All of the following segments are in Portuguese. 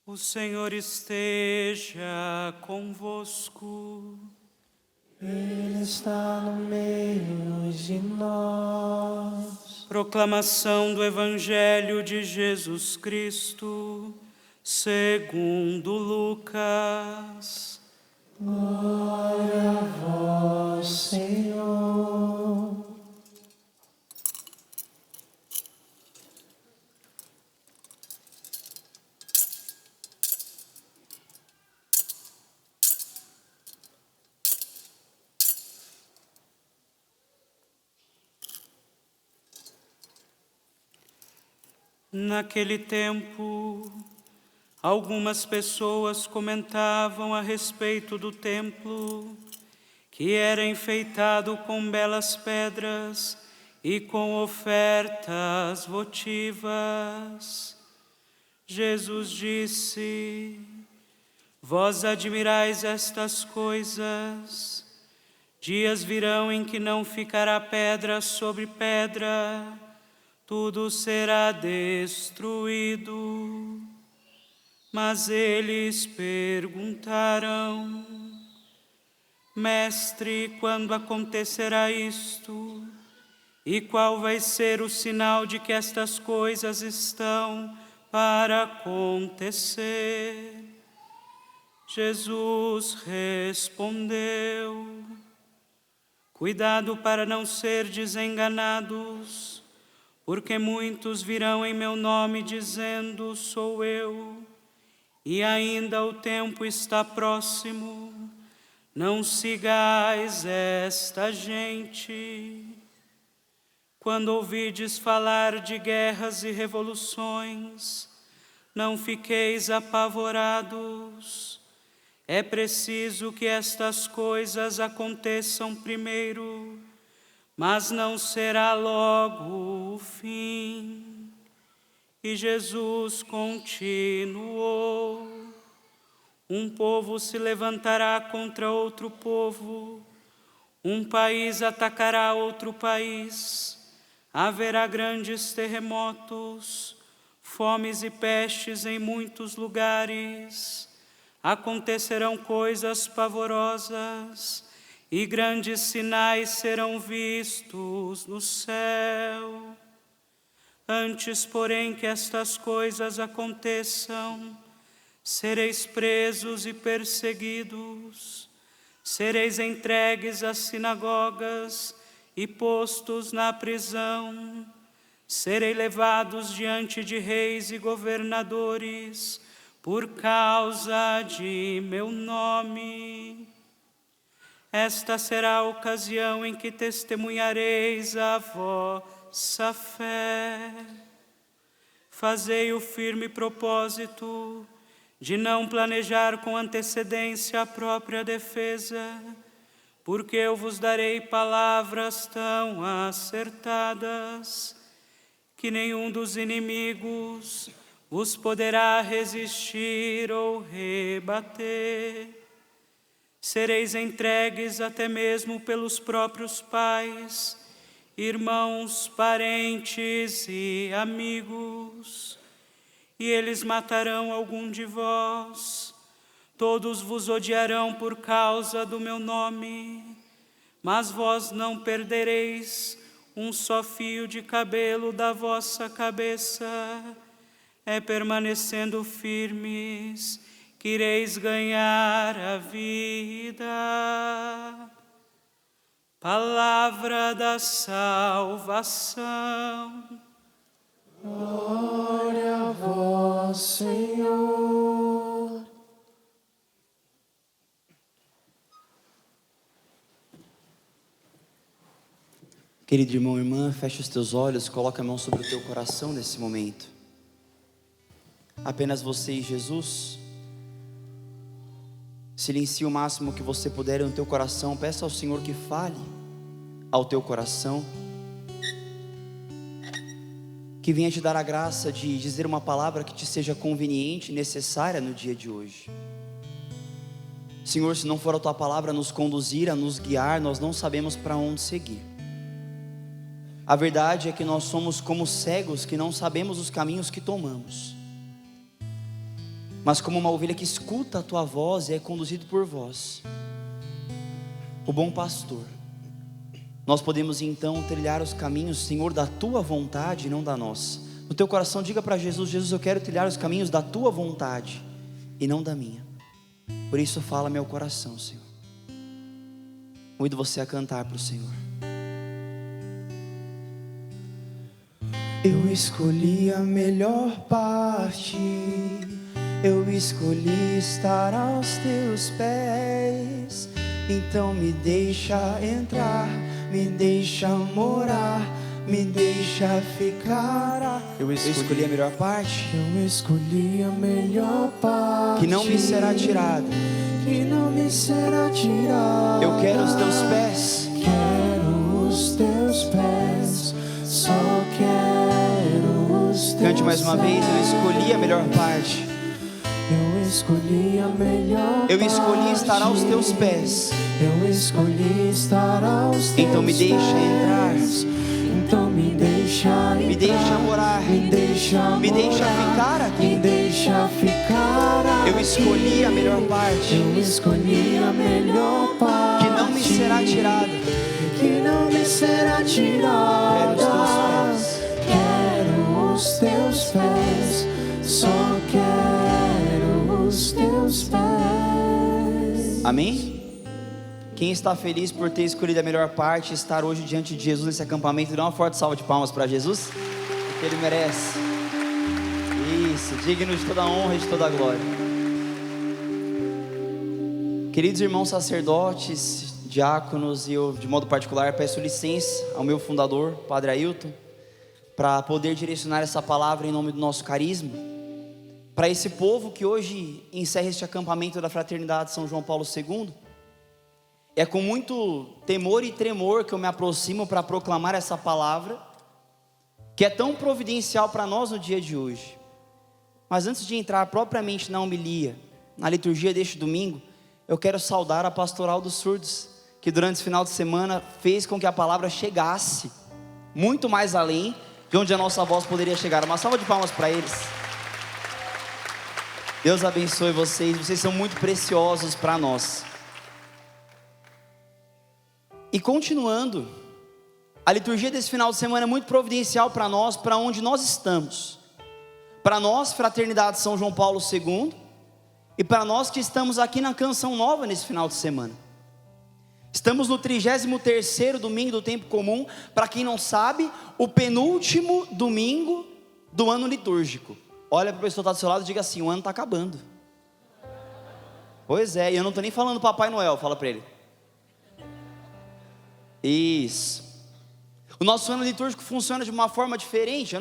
O Senhor esteja convosco. Ele está no meio de nós. Proclamação do Evangelho de Jesus Cristo, segundo Lucas. Glória a vós, Senhor. Naquele tempo, algumas pessoas comentavam a respeito do templo, que era enfeitado com belas pedras e com ofertas votivas. Jesus disse: Vós admirais estas coisas. Dias virão em que não ficará pedra sobre pedra, tudo será destruído. Mas eles perguntaram: Mestre, quando acontecerá isto? E qual vai ser o sinal de que estas coisas estão para acontecer? Jesus respondeu: Cuidado para não serdes enganados, porque muitos virão em meu nome dizendo: Sou eu, e ainda o tempo está próximo. Não sigais esta gente. Quando ouvides falar de guerras e revoluções, não fiqueis apavorados. É preciso que estas coisas aconteçam primeiro, mas não será logo o fim. E Jesus continuou: Um povo se levantará contra outro povo, um país atacará outro país, haverá grandes terremotos, fomes e pestes em muitos lugares. Acontecerão coisas pavorosas e grandes sinais serão vistos no céu. Antes, porém, que estas coisas aconteçam, sereis presos e perseguidos, sereis entregues às sinagogas e postos na prisão, serei levados diante de reis e governadores por causa de meu nome. Esta será a ocasião em que testemunhareis a vossa fé. Fazei o firme propósito de não planejar com antecedência a própria defesa, porque eu vos darei palavras tão acertadas que nenhum dos inimigos vos poderá resistir ou rebater. Sereis entregues até mesmo pelos próprios pais, irmãos, parentes e amigos, e eles matarão algum de vós. Todos vos odiarão por causa do meu nome, mas vós não perdereis um só fio de cabelo da vossa cabeça. É permanecendo firmes que ireis ganhar a vida. Palavra da salvação. Glória a vós, Senhor. Querido irmão e irmã, fecha os teus olhos, coloca a mão sobre o teu coração nesse momento. Apenas você e Jesus. Silencie o máximo que você puder no teu coração. Peça ao Senhor que fale ao teu coração, que venha te dar a graça de dizer uma palavra que te seja conveniente e necessária no dia de hoje. Senhor, se não for a tua palavra a nos conduzir, a nos guiar, nós não sabemos para onde seguir. A verdade é que nós somos como cegos que não sabemos os caminhos que tomamos. mas como uma ovelha que escuta a tua voz e é conduzido por vós, o bom pastor. Nós podemos então trilhar os caminhos, Senhor, da tua vontade e não da nossa. No teu coração diga para Jesus: Jesus, eu quero trilhar os caminhos da tua vontade e não da minha. Por isso fala meu coração, Senhor. Convido você a cantar para o Senhor. Eu escolhi a melhor parte, eu escolhi estar aos teus pés. Então me deixa entrar, me deixa morar, me deixa ficar. Eu escolhi a melhor parte, eu escolhi a melhor parte, que não me será tirada, que não me será tirada. Eu quero os teus pés, quero os teus pés, só quero os teus pés. Cante mais uma vez. Eu escolhi a melhor parte, eu escolhi a melhor parte, eu escolhi estar aos teus pés, eu escolhi estar aos teus pés. Então me deixa entrar, então me deixa entrar, me deixa morar, me deixa ficar aqui, me deixa ficar aqui. Eu escolhi a melhor parte, eu escolhi a melhor parte, que não me será tirada, que não me será tirada. Quero os teus pés, quero os teus pés, só quero os teus pés. Amém? Quem está feliz por ter escolhido a melhor parte e estar hoje diante de Jesus nesse acampamento, dá uma forte salva de palmas para Jesus, porque Ele merece. Isso, digno de toda a honra e de toda a glória. Queridos irmãos sacerdotes, diáconos, e eu de modo particular peço licença ao meu fundador, Padre Ailton, para poder direcionar essa palavra em nome do nosso carisma, para esse povo que hoje encerra este acampamento da Fraternidade São João Paulo II. É com muito temor e tremor que eu me aproximo para proclamar essa palavra, que é tão providencial para nós no dia de hoje. Mas antes de entrar propriamente na homilia, na liturgia deste domingo, eu quero saudar a Pastoral dos Surdos, que durante esse final de semana fez com que a palavra chegasse muito mais além de onde a nossa voz poderia chegar. Uma salva de palmas para eles. Deus abençoe vocês, vocês são muito preciosos para nós. E continuando, a liturgia desse final de semana é muito providencial para nós, para onde nós estamos. Para nós, Fraternidade São João Paulo II, e para nós que estamos aqui na Canção Nova nesse final de semana. Estamos no 33º domingo do tempo comum, para quem não sabe, o penúltimo domingo do ano litúrgico. Olha para a pessoa que está do seu lado e diga assim: o ano está acabando. Pois é, e eu não estou nem falando Papai Noel, fala para ele. Isso. O nosso ano litúrgico funciona de uma forma diferente.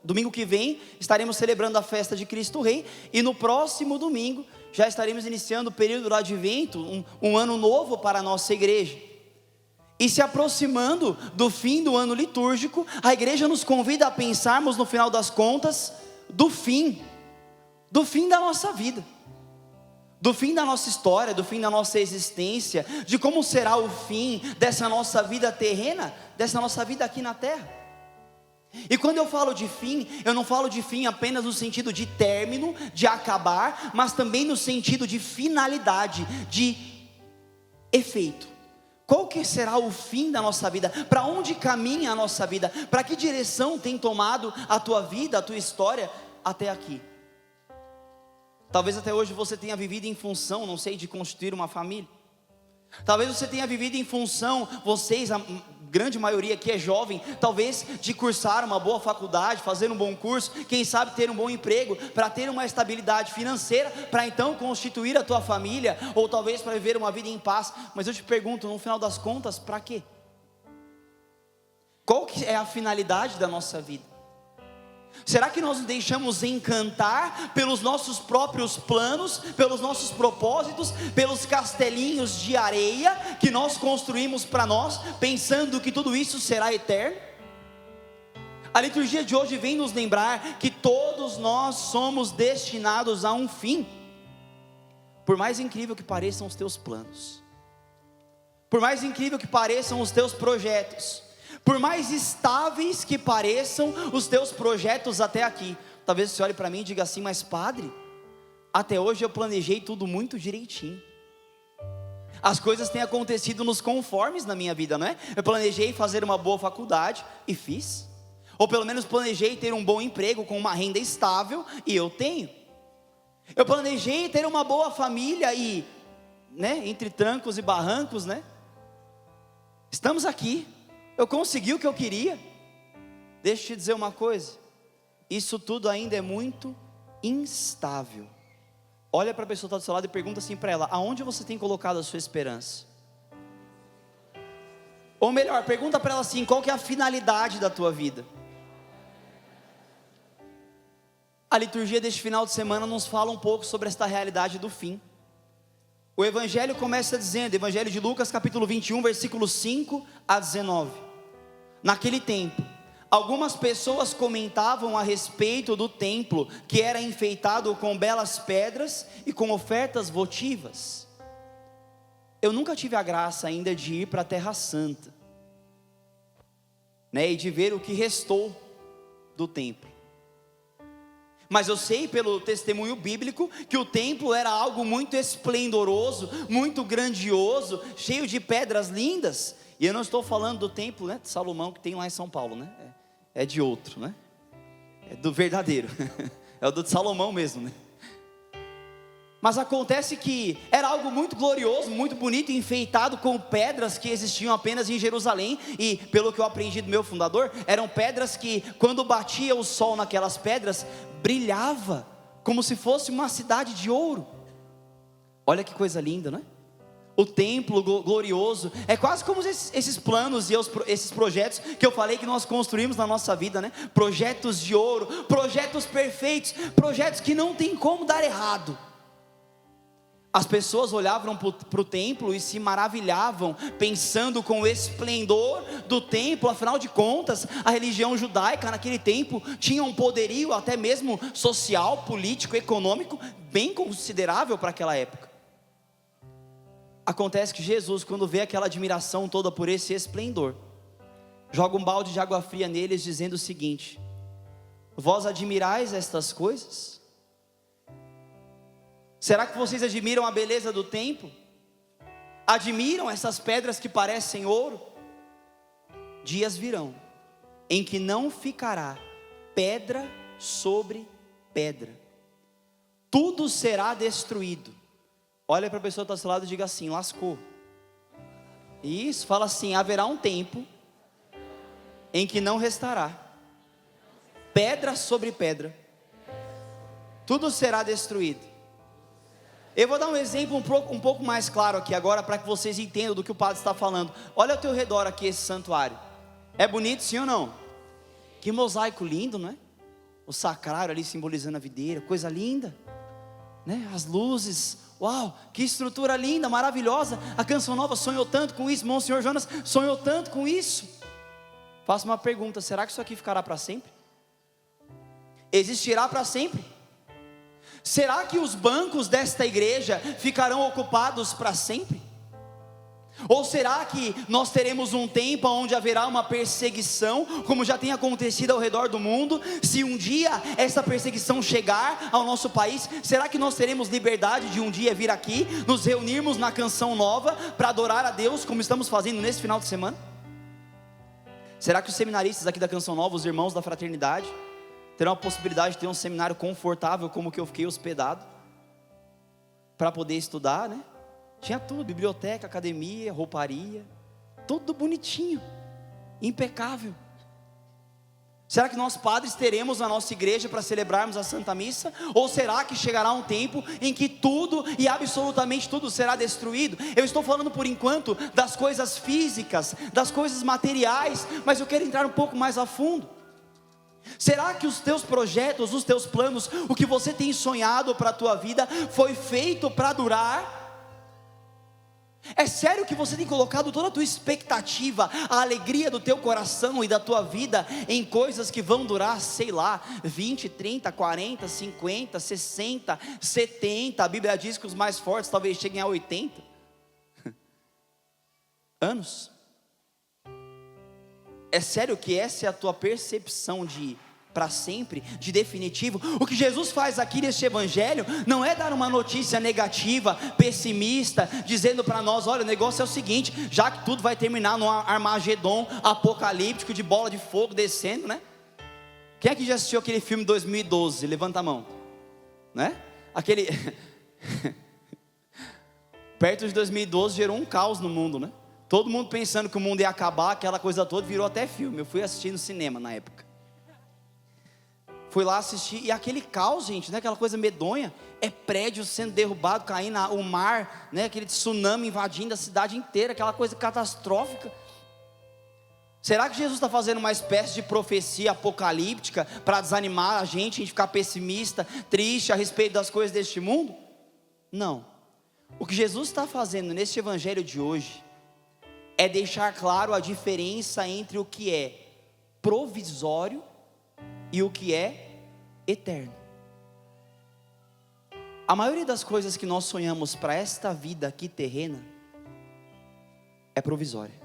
Domingo que vem estaremos celebrando a festa de Cristo Rei, e no próximo domingo já estaremos iniciando o período do Advento, um ano novo para a nossa igreja. E se aproximando do fim do ano litúrgico, a igreja nos convida a pensarmos no final das contas do fim da nossa vida, do fim da nossa história, do fim da nossa existência, de como será o fim dessa nossa vida terrena, dessa nossa vida aqui na terra. E quando eu falo de fim, eu não falo de fim apenas no sentido de término, de acabar, mas também no sentido de finalidade, de efeito. Qual que será o fim da nossa vida? Para onde caminha a nossa vida? Para que direção tem tomado a tua vida, a tua história até aqui? Talvez até hoje você tenha vivido em função, não sei, de constituir uma família. Talvez você tenha vivido em função, vocês, a grande maioria aqui é jovem, talvez de cursar uma boa faculdade, fazer um bom curso, quem sabe ter um bom emprego, para ter uma estabilidade financeira, para então constituir a tua família, ou talvez para viver uma vida em paz. Mas eu te pergunto, no final das contas, para quê? Qual que é a finalidade da nossa vida? Será que nós nos deixamos encantar pelos nossos próprios planos, pelos nossos propósitos, pelos castelinhos de areia que nós construímos para nós, pensando que tudo isso será eterno? A liturgia de hoje vem nos lembrar que todos nós somos destinados a um fim. Por mais incrível que pareçam os teus planos, por mais incrível que pareçam os teus projetos, por mais estáveis que pareçam os teus projetos até aqui, talvez você olhe para mim e diga assim: mas padre, Até hoje eu planejei tudo muito direitinho. As coisas têm acontecido nos conformes na minha vida, não é? Eu planejei fazer uma boa faculdade e fiz. Ou pelo menos planejei ter um bom emprego com uma renda estável e eu tenho. Eu planejei ter uma boa família e, né, entre trancos e barrancos, né? Estamos aqui. Eu consegui o que eu queria. Deixa eu te dizer uma coisa. Isso tudo ainda é muito instável. Olha para a pessoa que está do seu lado e pergunta assim para ela: aonde você tem colocado a sua esperança? Ou melhor, pergunta para ela assim: qual que é a finalidade da tua vida? A liturgia deste final de semana nos fala um pouco sobre esta realidade do fim. O Evangelho começa dizendo, Evangelho de Lucas capítulo 21, versículos 5 a 19. Naquele tempo, algumas pessoas comentavam a respeito do templo, que era enfeitado com belas pedras e com ofertas votivas. Eu nunca tive a graça ainda de ir para a Terra Santa, né, e de ver o que restou do templo. Mas eu sei pelo testemunho bíblico que o templo era algo muito esplendoroso, muito grandioso, cheio de pedras lindas. E eu não estou falando do templo, né, de Salomão, que tem lá em São Paulo, né? É de outro, né? É do verdadeiro. É o do de Salomão mesmo, né? Mas acontece que era algo muito glorioso, muito bonito, enfeitado com pedras que existiam apenas em Jerusalém. E pelo que eu aprendi do meu fundador, eram pedras que quando batia o sol naquelas pedras, brilhava como se fosse uma cidade de ouro. Olha que coisa linda, não é? O templo glorioso, é quase como esses planos e esses projetos que eu falei que nós construímos na nossa vida, né? Projetos de ouro, projetos perfeitos, projetos que não tem como dar errado. As pessoas olhavam para o templo e se maravilhavam, pensando com o esplendor do templo. Afinal de contas, a religião judaica naquele tempo tinha um poderio até mesmo social, político, econômico, bem considerável para aquela época. Acontece que Jesus, quando vê aquela admiração toda por esse esplendor, joga um balde de água fria neles, dizendo o seguinte: vós admirais estas coisas? Será que vocês admiram a beleza do templo? Admiram essas pedras que parecem ouro? Dias virão em que não ficará pedra sobre pedra, tudo será destruído. Olha para a pessoa que está ao seu lado e diga assim: lascou. Isso, fala assim: haverá um tempo em que não restará pedra sobre pedra, tudo será destruído. Eu vou dar um exemplo um pouco mais claro aqui agora, para que vocês entendam do que o padre está falando. Olha ao teu redor aqui esse santuário. É bonito, sim ou não? Que mosaico lindo, não é? O sacrário ali simbolizando a videira, coisa linda, né? As luzes, uau, que estrutura linda, maravilhosa. A Canção Nova sonhou tanto com isso, Monsenhor Jonas sonhou tanto com isso. Faço uma pergunta: será que isso aqui ficará para sempre? Existirá para sempre? Será que os bancos desta igreja ficarão ocupados para sempre? Ou será que nós teremos um tempo onde haverá uma perseguição, como já tem acontecido ao redor do mundo? Se um dia essa perseguição chegar ao nosso país, será que nós teremos liberdade de um dia vir aqui, nos reunirmos na Canção Nova, para adorar a Deus, como estamos fazendo nesse final de semana? Será que os seminaristas aqui da Canção Nova, os irmãos da fraternidade, terão a possibilidade de ter um seminário confortável como o que eu fiquei hospedado, para poder estudar, né? Tinha tudo, biblioteca, academia, rouparia, tudo bonitinho, impecável. Será que nós padres teremos a nossa igreja para celebrarmos a Santa Missa? Ou será que chegará um tempo em que tudo e absolutamente tudo será destruído? Eu estou falando por enquanto das coisas físicas, das coisas materiais, mas eu quero entrar um pouco mais a fundo. Será que os teus projetos, os teus planos, o que você tem sonhado para a tua vida, foi feito para durar? É sério que você tem colocado toda a tua expectativa, a alegria do teu coração e da tua vida em coisas que vão durar, sei lá, 20, 30, 40, 50, 60, 70, a Bíblia diz que os mais fortes talvez cheguem a 80 anos? É sério que essa é a tua percepção de para sempre, de definitivo. O que Jesus faz aqui neste evangelho não é dar uma notícia negativa, pessimista, dizendo para nós: olha, o negócio é o seguinte, já que tudo vai terminar num Armagedon apocalíptico de bola de fogo descendo, né? Quem é que já assistiu aquele filme 2012? Levanta a mão, né? Aquele perto de 2012 gerou um caos no mundo, né? Todo mundo pensando que o mundo ia acabar, aquela coisa toda, virou até filme. Eu fui assistir no cinema na época. Fui lá assistir, e aquele caos, gente, né? Aquela coisa medonha, é prédio sendo derrubado, caindo, o mar, né? Aquele tsunami invadindo a cidade inteira, aquela coisa catastrófica. Será que Jesus está fazendo uma espécie de profecia apocalíptica para desanimar a gente ficar pessimista, triste a respeito das coisas deste mundo? Não. O que Jesus está fazendo neste evangelho de hoje é deixar claro a diferença entre o que é provisório e o que é eterno. A maioria das coisas que nós sonhamos para esta vida aqui terrena é provisória.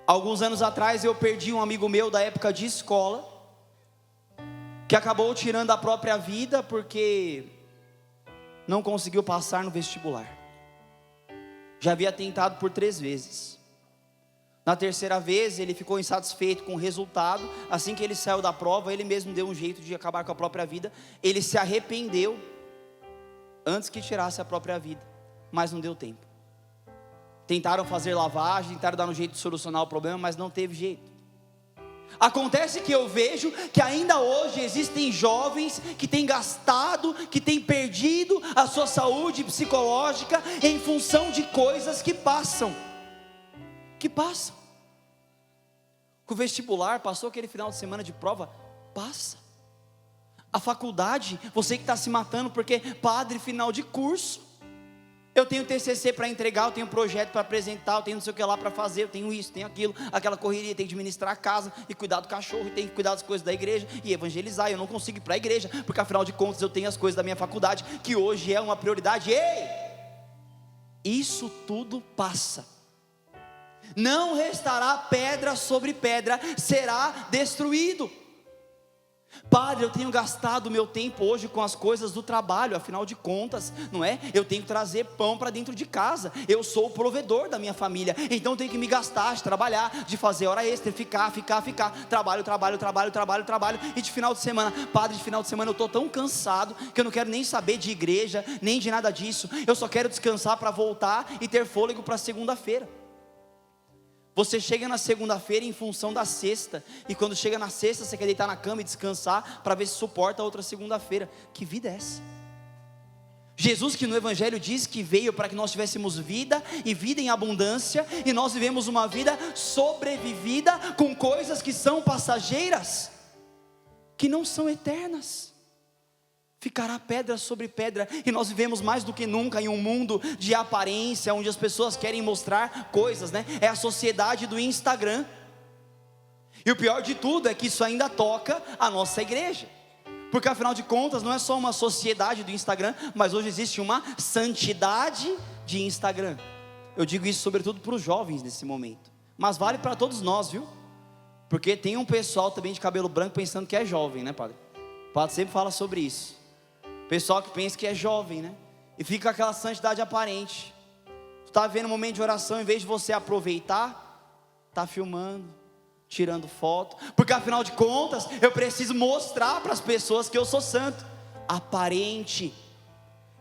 Alguns anos atrás eu perdi um amigo meu da época de escola, que acabou tirando a própria vida porque não conseguiu passar no vestibular. Já havia tentado por 3 vezes. Na terceira vez ele ficou insatisfeito com o resultado. Assim que ele saiu da prova, ele mesmo deu um jeito de acabar com a própria vida. Ele se arrependeu antes que tirasse a própria vida, mas não deu tempo. Tentaram fazer lavagem, tentaram dar um jeito de solucionar o problema, mas não teve jeito. Acontece que eu vejo que ainda hoje existem jovens que têm gastado, que têm perdido a sua saúde psicológica em função de coisas que passam. O vestibular, passou aquele final de semana de prova, passa. A faculdade, você que está se matando porque padre, final de curso. Eu tenho TCC para entregar, eu tenho projeto para apresentar, eu tenho não sei o que lá para fazer, eu tenho isso, tenho aquilo, aquela correria, tenho que administrar a casa, e cuidar do cachorro, e tenho que cuidar das coisas da igreja, e evangelizar. Eu não consigo ir para a igreja, porque afinal de contas eu tenho as coisas da minha faculdade, que hoje é uma prioridade. Ei! Isso tudo passa. Não restará pedra sobre pedra, será destruído. Padre, eu tenho gastado o meu tempo hoje com as coisas do trabalho, afinal de contas, não é? Eu tenho que trazer pão para dentro de casa, eu sou o provedor da minha família, então eu tenho que me gastar, de trabalhar, de fazer hora extra, ficar, trabalho, e de final de semana, padre, de final de semana eu estou tão cansado, que eu não quero nem saber de igreja, nem de nada disso, eu só quero descansar para voltar e ter fôlego para segunda-feira. Você chega na segunda-feira em função da sexta, e quando chega na sexta você quer deitar na cama e descansar para ver se suporta a outra segunda-feira. Que vida é essa? Jesus, que no evangelho diz que veio para que nós tivéssemos vida e vida em abundância, e nós vivemos uma vida sobrevivida com coisas que são passageiras, que não são eternas. Ficará pedra sobre pedra, e nós vivemos mais do que nunca em um mundo de aparência, onde as pessoas querem mostrar coisas, né? É a sociedade do Instagram, e o pior de tudo é que isso ainda toca a nossa igreja, porque afinal de contas não é só uma sociedade do Instagram, mas hoje existe uma santidade de Instagram. Eu digo isso sobretudo para os jovens nesse momento, mas vale para todos nós, viu? Porque tem um pessoal também de cabelo branco pensando que é jovem, né, padre? O padre sempre fala sobre isso. Pessoal que pensa que é jovem, né? E fica aquela santidade aparente. Tu está vendo um momento de oração, em vez de você aproveitar, está filmando, tirando foto. Porque afinal de contas, eu preciso mostrar para as pessoas que eu sou santo. Aparente.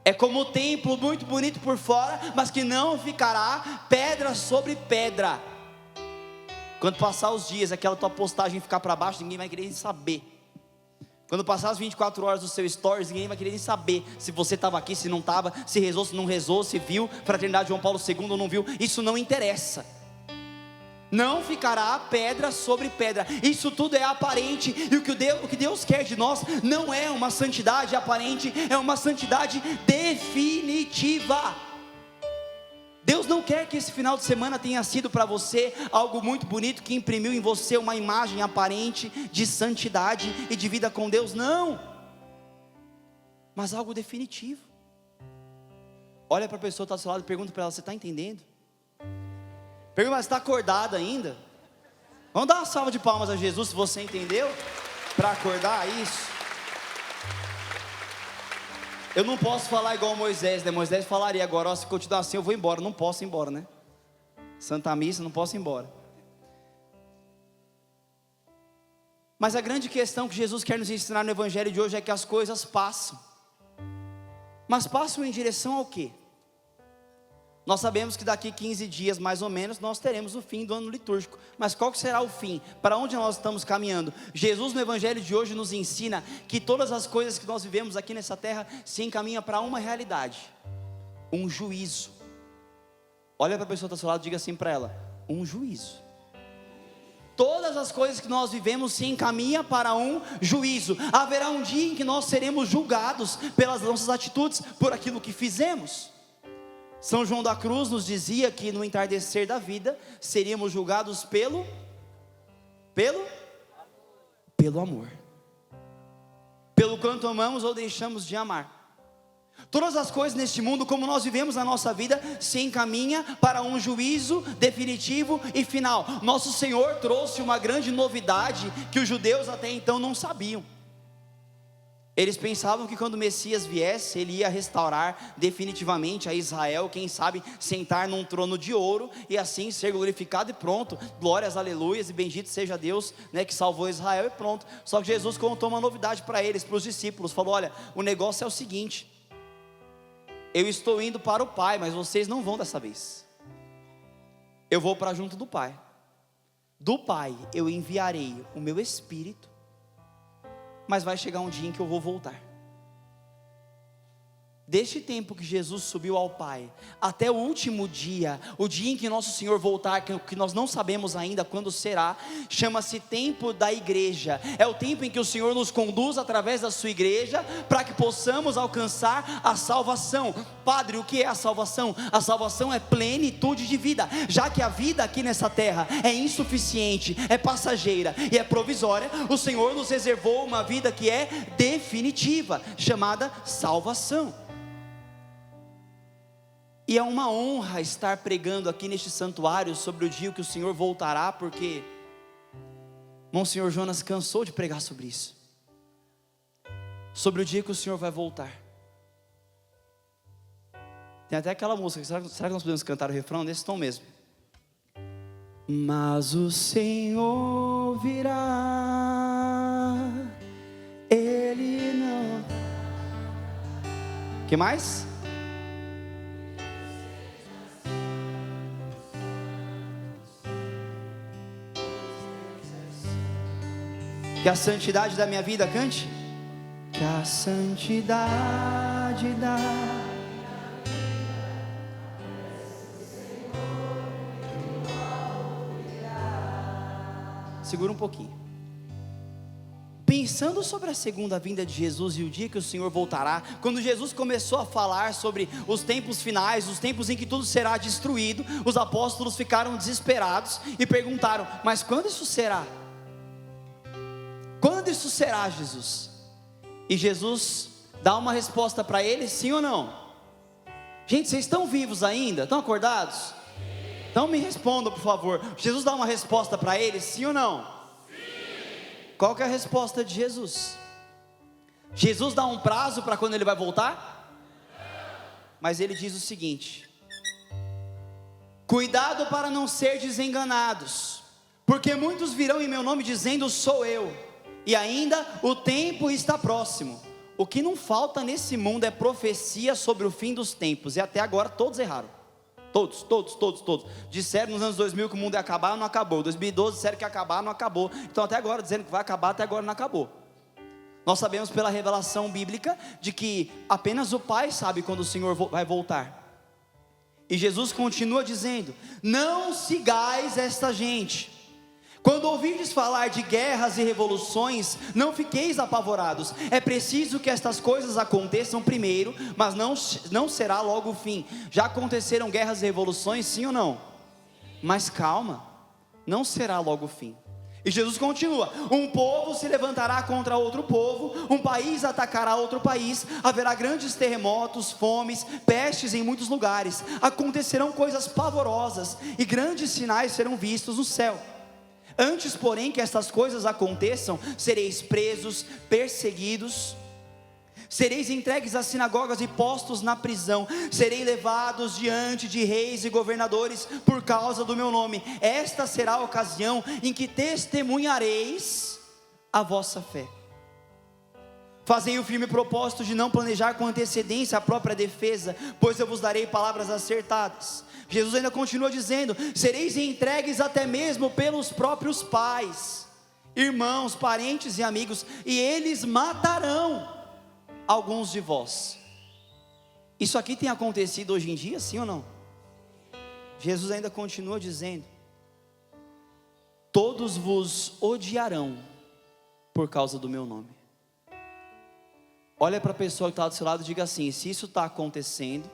É como o templo, muito bonito por fora, mas que não ficará pedra sobre pedra. Quando passar os dias, aquela tua postagem ficar para baixo, ninguém vai querer nem saber. Quando passar as 24 horas do seu stories, ninguém vai querer nem saber se você estava aqui, se não estava, se rezou, se não rezou, se viu Fraternidade João Paulo II ou não viu. Isso não interessa. Não ficará pedra sobre pedra. Isso tudo é aparente. E o que Deus quer de nós não é uma santidade aparente, é uma santidade definitiva. Deus não quer que esse final de semana tenha sido para você algo muito bonito, que imprimiu em você uma imagem aparente de santidade e de vida com Deus, não, mas algo definitivo. Olha para a pessoa que está do seu lado e pergunta para ela: você está entendendo? Pergunta: mas está acordada ainda? Vamos dar uma salva de palmas a Jesus se você entendeu. para acordar isso. Eu não posso falar igual Moisés, né? Moisés falaria agora, ó, se continuar assim eu vou embora. Não posso ir embora, né? Santa Missa, não posso ir embora. Mas a grande questão que Jesus quer nos ensinar no Evangelho de hoje é que as coisas passam. Mas passam em direção ao quê? Nós sabemos que daqui 15 dias, mais ou menos, nós teremos o fim do ano litúrgico. Mas qual que será o fim? Para onde nós estamos caminhando? Jesus no Evangelho de hoje nos ensina que todas as coisas que nós vivemos aqui nessa terra se encaminham para uma realidade: um juízo. Olha para a pessoa que está ao seu lado e diga assim para ela: um juízo. Todas as coisas que nós vivemos se encaminham para um juízo. Haverá um dia em que nós seremos julgados pelas nossas atitudes, por aquilo que fizemos. São João da Cruz nos dizia que no entardecer da vida seríamos julgados pelo amor. Pelo quanto amamos ou deixamos de amar. Todas as coisas neste mundo, como nós vivemos na nossa vida, se encaminha para um juízo definitivo e final. Nosso Senhor trouxe uma grande novidade que os judeus até então não sabiam. Eles pensavam que quando o Messias viesse, ele ia restaurar definitivamente a Israel, quem sabe sentar num trono de ouro e assim ser glorificado e pronto. Glórias, aleluias e bendito seja Deus, né, que salvou Israel e pronto. Só que Jesus contou uma novidade para eles, para os discípulos, falou: olha, o negócio é o seguinte, eu estou indo para o Pai, mas vocês não vão dessa vez. Eu vou para junto do Pai. Do Pai eu enviarei o meu Espírito, mas vai chegar um dia em que eu vou voltar. Deste tempo que Jesus subiu ao Pai, até o último dia, o dia em que nosso Senhor voltar, que nós não sabemos ainda quando será, chama-se tempo da igreja. É o tempo em que o Senhor nos conduz através da sua igreja, para que possamos alcançar a salvação. Padre, o que é a salvação? A salvação é plenitude de vida. Já que a vida aqui nessa terra é insuficiente, é passageira e é provisória, o Senhor nos reservou uma vida que é definitiva, chamada salvação. E é uma honra estar pregando aqui neste santuário sobre o dia que o Senhor voltará, porque Monsenhor Jonas cansou de pregar sobre isso, sobre o dia que o Senhor vai voltar. Tem até aquela música, será que nós podemos cantar o refrão nesse tom mesmo? Mas o Senhor virá, Ele não... Que mais? Que a santidade da minha vida cante. Que a santidade da... Segura um pouquinho. Pensando sobre a segunda vinda de Jesus e o dia que o Senhor voltará, quando Jesus começou a falar sobre os tempos finais, os tempos em que tudo será destruído, os apóstolos ficaram desesperados e perguntaram: mas quando isso será? Quando isso será, Jesus? E Jesus dá uma resposta para eles, sim ou não? Gente, vocês estão vivos ainda? Estão acordados? Então me respondam, por favor. Jesus dá uma resposta para eles, sim ou não? Sim. Qual que é a resposta de Jesus? Jesus dá um prazo para quando ele vai voltar? Mas ele diz o seguinte: cuidado para não ser desenganados, porque muitos virão em meu nome dizendo: sou eu. E ainda o tempo está próximo. O que não falta nesse mundo é profecia sobre o fim dos tempos. E até agora todos erraram. Todos. Disseram nos anos 2000 que o mundo ia acabar, não acabou. Em 2012 disseram que ia acabar, não acabou. Então até agora dizendo que vai acabar, até agora não acabou. Nós sabemos pela revelação bíblica de que apenas o Pai sabe quando o Senhor vai voltar. E Jesus continua dizendo: não sigais esta gente. Quando ouvirdes falar de guerras e revoluções, não fiqueis apavorados. É preciso que estas coisas aconteçam primeiro, mas não será logo o fim. Já aconteceram guerras e revoluções, sim ou não? Mas calma, não será logo o fim. E Jesus continua: um povo se levantará contra outro povo, um país atacará outro país, haverá grandes terremotos, fomes, pestes em muitos lugares, acontecerão coisas pavorosas e grandes sinais serão vistos no céu. Antes, porém, que estas coisas aconteçam, sereis presos, perseguidos, sereis entregues às sinagogas e postos na prisão, sereis levados diante de reis e governadores por causa do meu nome. Esta será a ocasião em que testemunhareis a vossa fé. Fazei o firme propósito de não planejar com antecedência a própria defesa, pois eu vos darei palavras acertadas. Jesus ainda continua dizendo: sereis entregues até mesmo pelos próprios pais, irmãos, parentes e amigos, e eles matarão alguns de vós. Isso aqui tem acontecido hoje em dia, sim ou não? Jesus ainda continua dizendo: todos vos odiarão por causa do meu nome. Olha para a pessoa que está do seu lado e diga assim: se isso está acontecendo,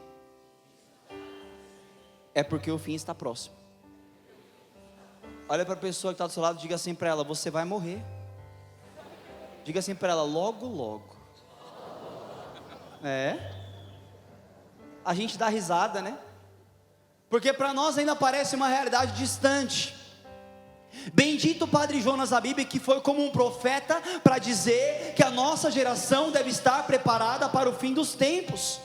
é porque o fim está próximo. Olha para a pessoa que está do seu lado e diga assim para ela: você vai morrer. Diga assim para ela: logo, logo. A gente dá risada, né? Porque para nós ainda parece uma realidade distante. Bendito o Padre Jonas Abib, que foi como um profeta para dizer que a nossa geração deve estar preparada para o fim dos tempos,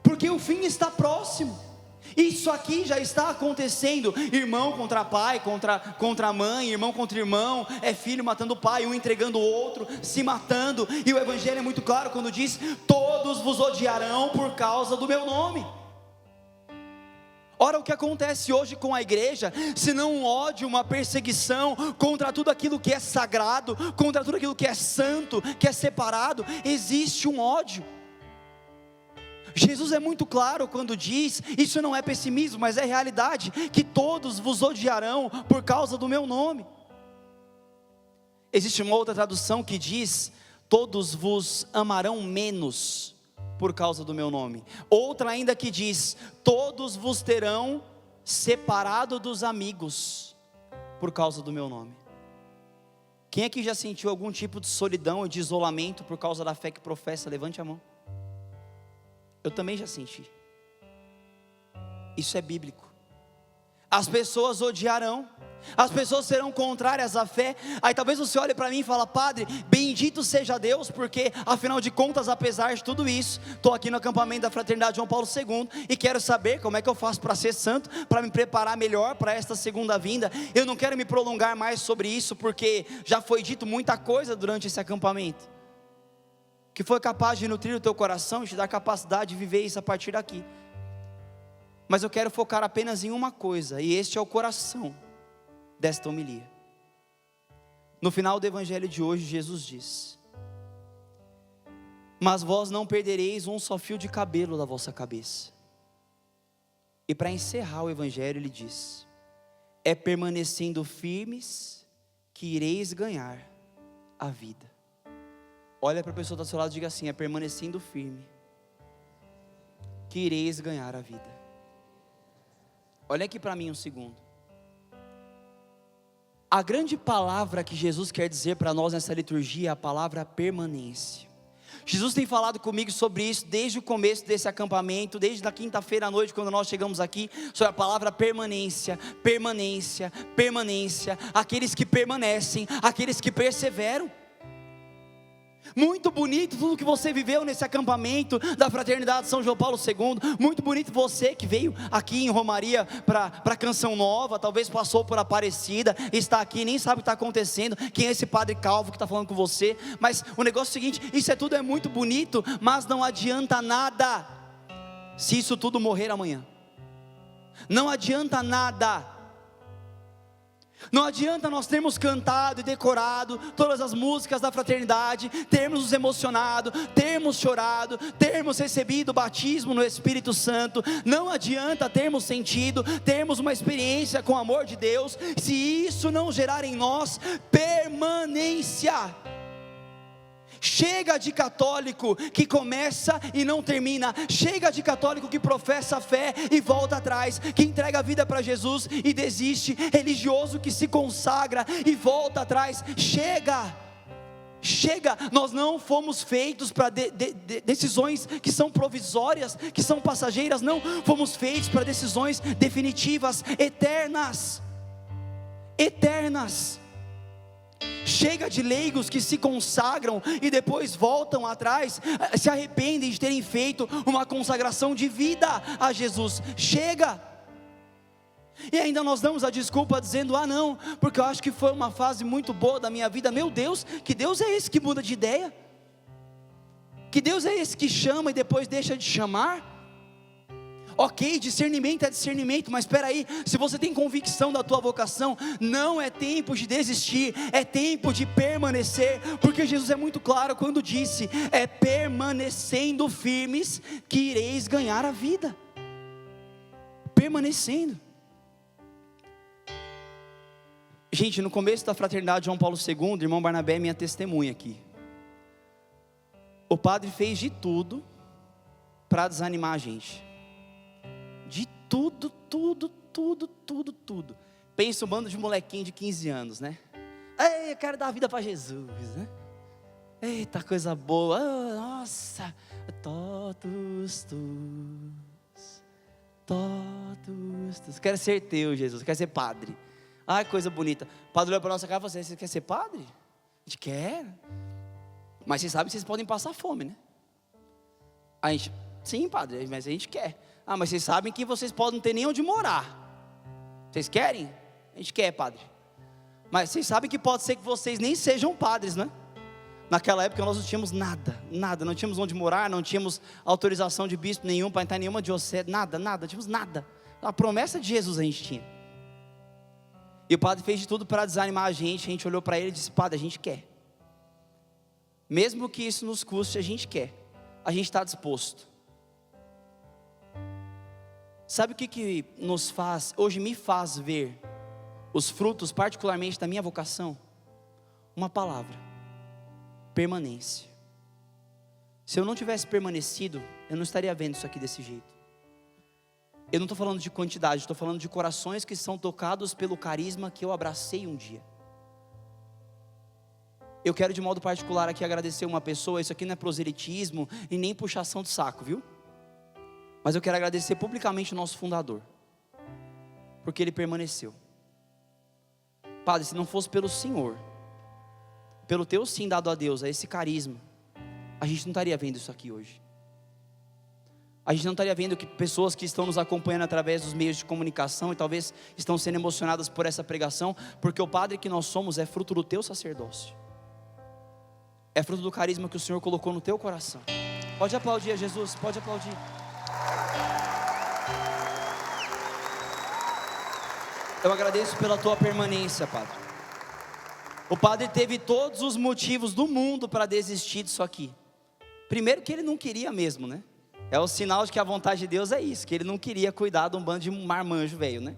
porque o fim está próximo. Isso aqui já está acontecendo: irmão contra pai, contra mãe, irmão contra irmão, é filho matando o pai, um entregando o outro, se matando. E o Evangelho é muito claro quando diz: todos vos odiarão por causa do meu nome. Ora, o que acontece hoje com a igreja, se não um ódio, uma perseguição contra tudo aquilo que é sagrado, contra tudo aquilo que é santo, que é separado, existe um ódio. Jesus é muito claro quando diz, isso não é pessimismo, mas é realidade, que todos vos odiarão por causa do meu nome. Existe uma outra tradução que diz: todos vos amarão menos por causa do meu nome. Outra ainda que diz: todos vos terão separado dos amigos por causa do meu nome. Quem aqui já sentiu algum tipo de solidão e de isolamento por causa da fé que professa? Levante a mão. Eu também já senti. Isso é bíblico. As pessoas odiarão, as pessoas serão contrárias à fé. Aí talvez você olhe para mim e fala: padre, bendito seja Deus, porque afinal de contas, apesar de tudo isso, estou aqui no acampamento da Fraternidade João Paulo II e quero saber como é que eu faço para ser santo, para me preparar melhor para esta segunda vinda. Eu não quero me prolongar mais sobre isso, porque já foi dito muita coisa durante esse acampamento, que foi capaz de nutrir o teu coração e te dar capacidade de viver isso a partir daqui. Mas eu quero focar apenas em uma coisa, e este é o coração desta homilia. No final do evangelho de hoje, Jesus diz: mas vós não perdereis um só fio de cabelo da vossa cabeça. E para encerrar o evangelho, ele diz: é permanecendo firmes que ireis ganhar a vida. Olha para a pessoa do seu lado e diga assim: é permanecendo firme que ireis ganhar a vida. Olha aqui para mim um segundo. A grande palavra que Jesus quer dizer para nós nessa liturgia é a palavra permanência. Jesus tem falado comigo sobre isso desde o começo desse acampamento, desde a quinta-feira à noite, quando nós chegamos aqui, sobre a palavra permanência, permanência, permanência. Aqueles que permanecem, aqueles que perseveram. Muito bonito tudo que você viveu nesse acampamento da Fraternidade São João Paulo II. Muito bonito você que veio aqui em Romaria para Canção Nova, talvez passou por Aparecida, está aqui, nem sabe o que está acontecendo, quem é esse padre calvo que está falando com você. Mas o negócio é o seguinte: isso tudo é muito bonito, mas não adianta nada se isso tudo morrer amanhã. Não adianta nada. Não adianta nós termos cantado e decorado todas as músicas da fraternidade, termos nos emocionado, termos chorado, termos recebido o batismo no Espírito Santo. Não adianta termos sentido, termos uma experiência com o amor de Deus, se isso não gerar em nós permanência. Chega de católico que começa e não termina. Chega de católico que professa a fé e volta atrás, que entrega a vida para Jesus e desiste. Religioso que se consagra e volta atrás. Chega, nós não fomos feitos para decisões que são provisórias, que são passageiras. Não fomos feitos para decisões definitivas, eternas. eternas. Chega de leigos que se consagram e depois voltam atrás, se arrependem de terem feito uma consagração de vida a Jesus. Chega! E ainda nós damos a desculpa dizendo: ah não, porque eu acho que foi uma fase muito boa da minha vida. Meu Deus, que Deus é esse que muda de ideia? Que Deus é esse que chama e depois deixa de chamar? Ok, discernimento é discernimento, mas espera aí, se você tem convicção da tua vocação, não é tempo de desistir, é tempo de permanecer, porque Jesus é muito claro quando disse: é permanecendo firmes que ireis ganhar a vida. Permanecendo. Gente, no começo da fraternidade João Paulo II, o irmão Barnabé é minha testemunha aqui. O padre fez de tudo para desanimar a gente. De tudo. Pensa um bando de molequinho de 15 anos, né? Ei, eu quero dar a vida para Jesus, né? Eita, coisa boa, oh, nossa. Todos tu. Quero ser teu, Jesus, quero ser padre. Ai, coisa bonita. O padre olhou para a nossa cara e falou assim: você quer ser padre? A gente quer. Mas vocês sabem que vocês podem passar fome, né? A gente, sim, padre, mas a gente quer. Ah, mas vocês sabem que vocês podem não ter nem onde morar. Vocês querem? A gente quer, padre. Mas vocês sabem que pode ser que vocês nem sejam padres, né? Naquela época nós não tínhamos nada, não tínhamos onde morar, não tínhamos autorização de bispo nenhum para entrar em nenhuma diocese, nada, não tínhamos nada. A promessa de Jesus a gente tinha. E o padre fez de tudo para desanimar a gente olhou para ele e disse: padre, a gente quer. Mesmo que isso nos custe, a gente quer. A gente está disposto. Sabe o que nos faz, hoje me faz ver os frutos, particularmente da minha vocação? Uma palavra: permanência. Se eu não tivesse permanecido, eu não estaria vendo isso aqui desse jeito. Eu não estou falando de quantidade, estou falando de corações que são tocados pelo carisma que eu abracei um dia. Eu quero de modo particular aqui agradecer uma pessoa. Isso aqui não é proselitismo e nem puxação de saco, viu? Mas eu quero agradecer publicamente o nosso fundador, porque ele permaneceu. Padre, se não fosse pelo Senhor, pelo teu sim dado a Deus, a esse carisma, a gente não estaria vendo isso aqui hoje. A gente não estaria vendo que pessoas que estão nos acompanhando através dos meios de comunicação e talvez estão sendo emocionadas por essa pregação, porque o padre que nós somos é fruto do teu sacerdócio, é fruto do carisma que o Senhor colocou no teu coração. Pode aplaudir a Jesus, pode aplaudir. Eu agradeço pela tua permanência, Padre. O Padre teve todos os motivos do mundo para desistir disso aqui. Primeiro que ele não queria mesmo, né? É o sinal de que a vontade de Deus é isso, que ele não queria cuidar de um bando de marmanjo velho, né?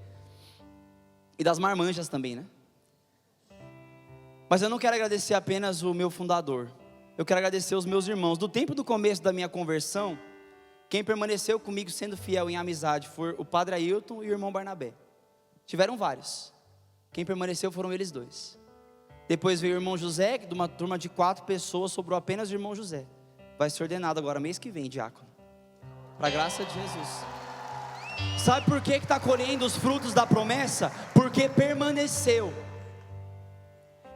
E das marmanjas também, né? Mas eu não quero agradecer apenas o meu fundador. Eu quero agradecer os meus irmãos. Do tempo do começo da minha conversão, quem permaneceu comigo sendo fiel em amizade foi o Padre Ailton e o irmão Barnabé. Tiveram vários. Quem permaneceu foram eles dois. Depois veio o irmão José, que de uma turma de 4 pessoas sobrou apenas o irmão José. Vai ser ordenado agora mês que vem, diácono. Para a graça de Jesus. Sabe por que está colhendo os frutos da promessa? Porque permaneceu.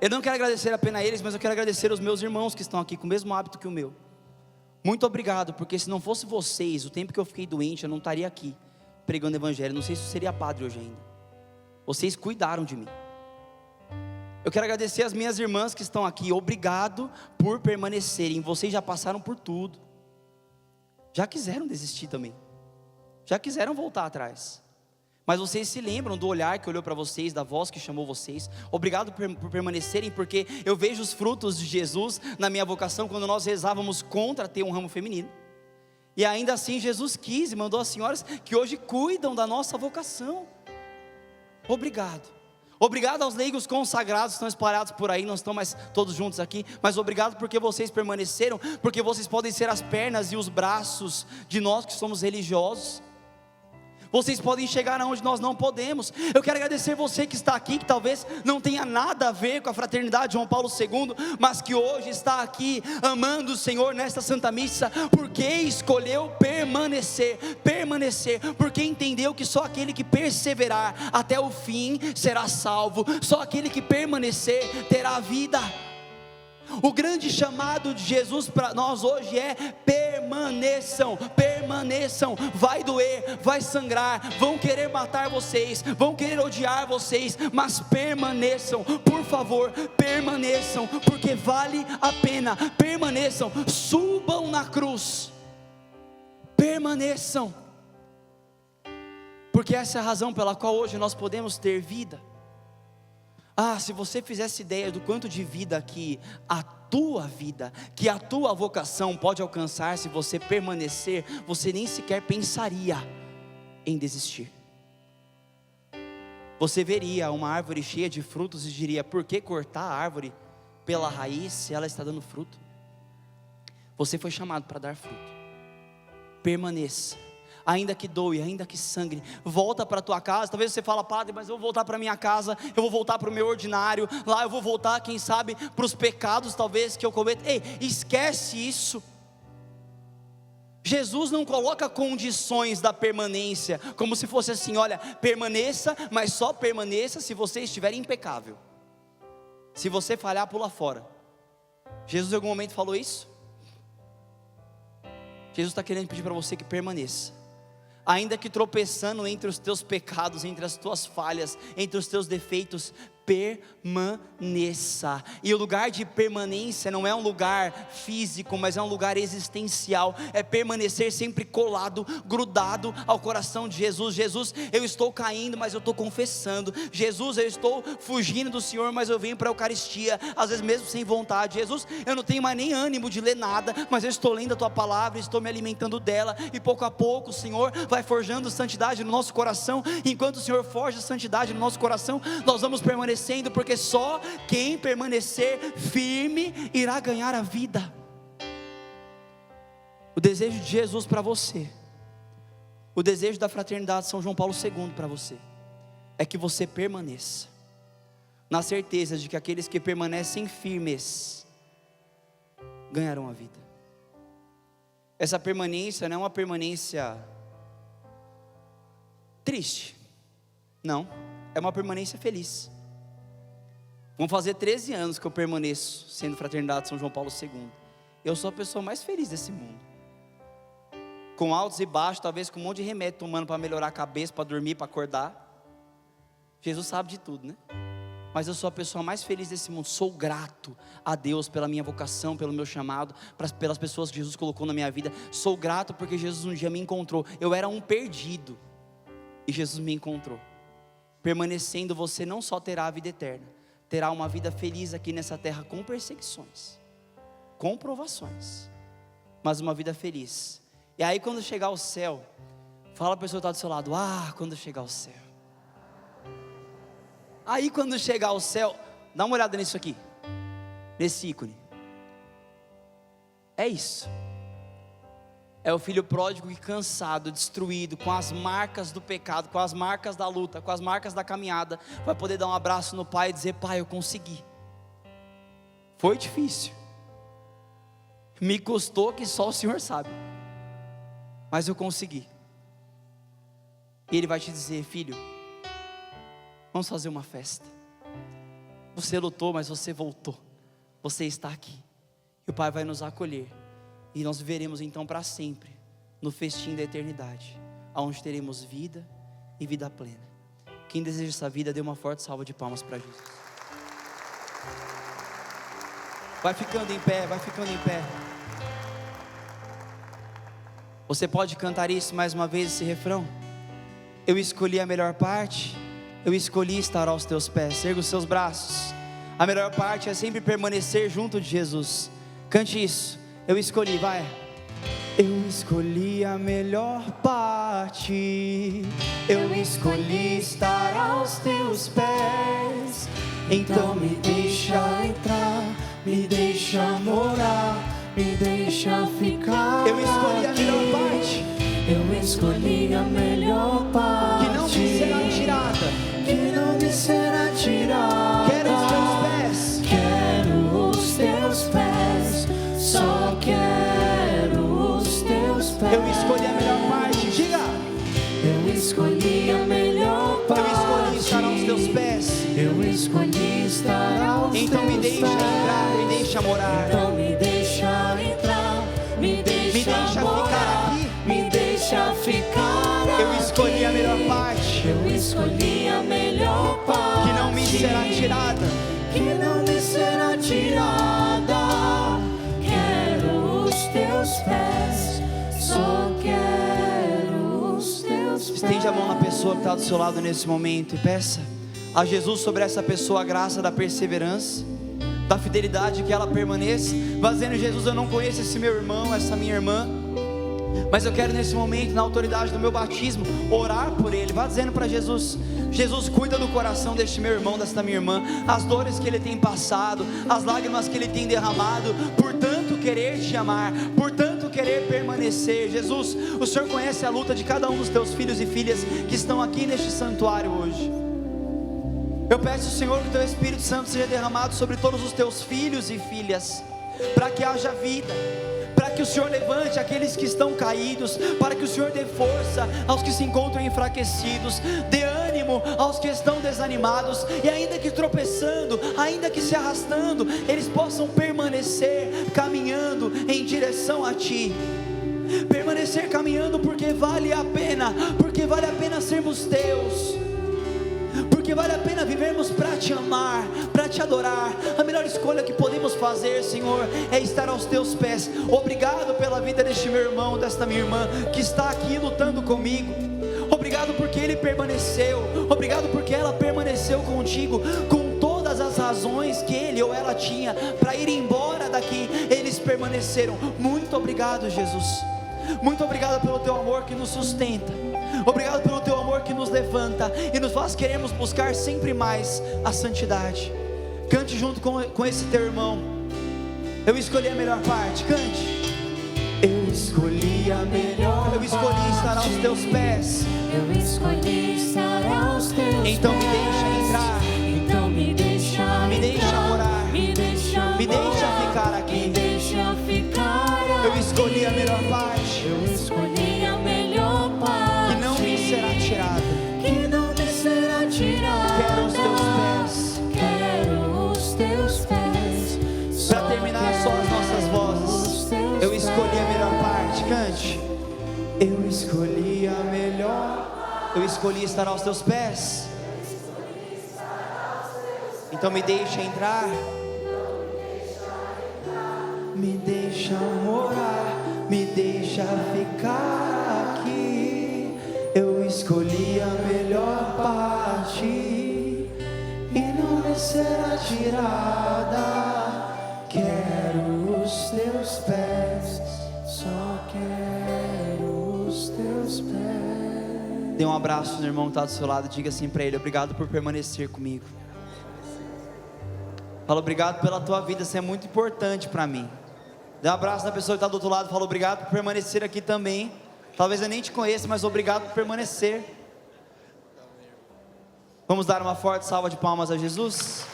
Eu não quero agradecer apenas a eles, mas eu quero agradecer os meus irmãos que estão aqui com o mesmo hábito que o meu. Muito obrigado, porque se não fosse vocês, o tempo que eu fiquei doente, eu não estaria aqui pregando o evangelho. Não sei se eu seria padre hoje ainda. Vocês cuidaram de mim. Eu quero agradecer as minhas irmãs que estão aqui. Obrigado por permanecerem. Vocês já passaram por tudo. Já quiseram desistir também. Já quiseram voltar atrás. Mas vocês se lembram do olhar que olhou para vocês, da voz que chamou vocês. Obrigado por permanecerem, porque eu vejo os frutos de Jesus na minha vocação quando nós rezávamos contra ter um ramo feminino. E ainda assim Jesus quis e mandou as senhoras que hoje cuidam da nossa vocação. Obrigado. Obrigado aos leigos consagrados que estão espalhados por aí, não estão mais todos juntos aqui, mas obrigado porque vocês permaneceram, porque vocês podem ser as pernas e os braços de nós que somos religiosos. Vocês podem chegar aonde nós não podemos. Eu quero agradecer você que está aqui, que talvez não tenha nada a ver com a fraternidade João Paulo II, mas que hoje está aqui amando o Senhor nesta Santa Missa, porque escolheu permanecer, porque entendeu que só aquele que perseverar até o fim será salvo, só aquele que permanecer terá a vida. O grande chamado de Jesus para nós hoje é: permaneçam, vai doer, vai sangrar, vão querer matar vocês, vão querer odiar vocês, mas permaneçam, por favor, permaneçam, porque vale a pena, permaneçam, subam na cruz, permaneçam, porque essa é a razão pela qual hoje nós podemos ter vida. Se você fizesse ideia do quanto de vida que a tua vocação pode alcançar se você permanecer, você nem sequer pensaria em desistir. Você veria uma árvore cheia de frutos e diria: por que cortar a árvore pela raiz se ela está dando fruto? Você foi chamado para dar fruto. Permaneça. Ainda que doe, ainda que sangre, volta para a tua casa. Talvez você fala: padre, mas eu vou voltar para a minha casa, eu vou voltar para o meu ordinário, lá eu vou voltar, quem sabe, para os pecados talvez que eu cometo. Ei, esquece isso. Jesus não coloca condições da permanência, como se fosse assim: olha, permaneça, mas só permaneça se você estiver impecável. Se você falhar, pula fora. Jesus em algum momento falou isso? Jesus está querendo pedir para você que permaneça. Ainda que tropeçando entre os teus pecados, entre as tuas falhas, entre os teus defeitos, permaneça. E o lugar de permanência não é um lugar físico, mas é um lugar existencial. É permanecer sempre colado, grudado ao coração de Jesus. Jesus, eu estou caindo, mas eu estou confessando. Jesus, eu estou fugindo do Senhor, mas eu venho para a Eucaristia, às vezes mesmo sem vontade. Jesus, eu não tenho mais nem ânimo de ler nada, mas eu estou lendo a Tua Palavra, estou me alimentando dela, e pouco a pouco o Senhor vai forjando santidade no nosso coração. Enquanto o Senhor forja santidade no nosso coração, nós vamos permanecer, porque só quem permanecer firme irá ganhar a vida. O desejo de Jesus para você, o desejo da fraternidade São João Paulo II para você, é que você permaneça, na certeza de que aqueles que permanecem firmes ganharão a vida. Essa permanência não é uma permanência triste, não, é uma permanência feliz. Vão fazer 13 anos que eu permaneço sendo fraternidade São João Paulo II. Eu sou a pessoa mais feliz desse mundo. Com altos e baixos, talvez com um monte de remédio tomando para melhorar a cabeça, para dormir, para acordar. Jesus sabe de tudo, né? Mas eu sou a pessoa mais feliz desse mundo. Sou grato a Deus pela minha vocação, pelo meu chamado, pelas pessoas que Jesus colocou na minha vida. Sou grato porque Jesus um dia me encontrou. Eu era um perdido e Jesus me encontrou. Permanecendo, você não só terá a vida eterna, terá uma vida feliz aqui nessa terra, com perseguições, com provações, mas uma vida feliz. E aí quando chegar ao céu, fala para a pessoa que está do seu lado: quando chegar ao céu. Aí quando chegar ao céu, dá uma olhada nisso aqui, nesse ícone. É isso. É o filho pródigo que, cansado, destruído, com as marcas do pecado, com as marcas da luta, com as marcas da caminhada, vai poder dar um abraço no pai e dizer: pai, eu consegui. Foi difícil, me custou que só o Senhor sabe, mas eu consegui. E Ele vai te dizer: filho, vamos fazer uma festa. Você lutou, mas você voltou, você está aqui, e o pai vai nos acolher. E nós viveremos então para sempre no festim da eternidade, onde teremos vida e vida plena. Quem deseja essa vida, dê uma forte salva de palmas para Jesus. Vai ficando em pé, vai ficando em pé. Você pode cantar isso mais uma vez, esse refrão? Eu escolhi a melhor parte, eu escolhi estar aos teus pés. Erga os seus braços. A melhor parte é sempre permanecer junto de Jesus. Cante isso. Eu escolhi, vai. Eu escolhi a melhor parte, eu escolhi estar aos teus pés. Então me deixa entrar, me deixa morar, me deixa ficar. Eu escolhi a melhor parte, eu escolhi a melhor parte, que não me será tirada. que não me será tirada. Quero os teus pés, Quero os teus pés, só quero os teus pés. eu escolhi a melhor parte, diga. Eu escolhi a melhor parte. Eu escolhi estar aos teus pés. Eu escolhi estar aos Então teus me deixa pés. entrar, me deixa morar. Então me deixa entrar, me deixa deixa morar, ficar aqui. me deixa ficar Eu escolhi a aqui. melhor parte, Eu escolhi a melhor parte, que não me será tirada. que não me será tirada. Quero os teus pés, só quero os teus pés. Estende a mão na pessoa que está do seu lado nesse momento e peça a Jesus sobre essa pessoa a graça da perseverança, da fidelidade, que ela permaneça. Vá dizendo: Jesus, eu não conheço esse meu irmão, essa minha irmã, mas eu quero nesse momento, na autoridade do meu batismo, orar por ele. Vá dizendo para Jesus: Jesus, cuida do coração deste meu irmão, desta minha irmã, as dores que ele tem passado, as lágrimas que ele tem derramado, por tanto querer te amar, por tanto querer permanecer. Jesus, o Senhor conhece a luta de cada um dos teus filhos e filhas que estão aqui neste santuário hoje. Eu peço, Senhor, que o teu Espírito Santo seja derramado sobre todos os teus filhos e filhas, para que haja vida, para que o Senhor levante aqueles que estão caídos, para que o Senhor dê força aos que se encontram enfraquecidos, dê ânimo aos que estão desanimados, e ainda que tropeçando, ainda que se arrastando, eles possam permanecer caminhando em direção a Ti. Permanecer caminhando porque vale a pena sermos Teus, porque vale a pena vivermos para Te amar, para Te adorar. A melhor escolha que podemos fazer, Senhor, é estar aos Teus pés. Obrigado pela vida deste meu irmão, desta minha irmã, que está aqui lutando comigo. Obrigado porque ele permaneceu, obrigado porque ela permaneceu contigo, com todas as razões que ele ou ela tinha para ir embora daqui, eles permaneceram. Muito obrigado, Jesus. Muito obrigado pelo Teu amor que nos sustenta. Obrigado pelo Teu amor que nos levanta e nos faz queremos buscar sempre mais a santidade. Cante junto com esse teu irmão. Eu escolhi a melhor parte. Cante. Eu escolhi a melhor Eu escolhi parte. estar aos Teus pés. Eu escolhi estar aos Teus Então me pés. deixa entrar. Então me deixa Me deixa entrar. morar. Me deixa Me deixa morar. ficar aqui. Me deixa ficar Eu aqui. escolhi a melhor parte, Eu escolhi a melhor parte, que não me será tirada. que não me será tirada. Quero os Teus pés. Quero os Teus pés. Para terminar só as nossas vozes, eu escolhi a melhor parte. Cante. Eu escolhi a melhor. Eu escolhi estar aos Teus pés. Então me deixa entrar. Me deixa morar. Me deixa ficar aqui. Eu escolhi a melhor parte, e não me será tirada. Quero os Teus pés, só quero os Teus pés. Dê um abraço no irmão que está do seu lado, diga assim para ele: obrigado por permanecer comigo. Fala: obrigado pela tua vida, isso é muito importante para mim. Dê um abraço na pessoa que está do outro lado, fala: obrigado por permanecer aqui também. Talvez eu nem te conheça, mas obrigado por permanecer. Vamos dar uma forte salva de palmas a Jesus?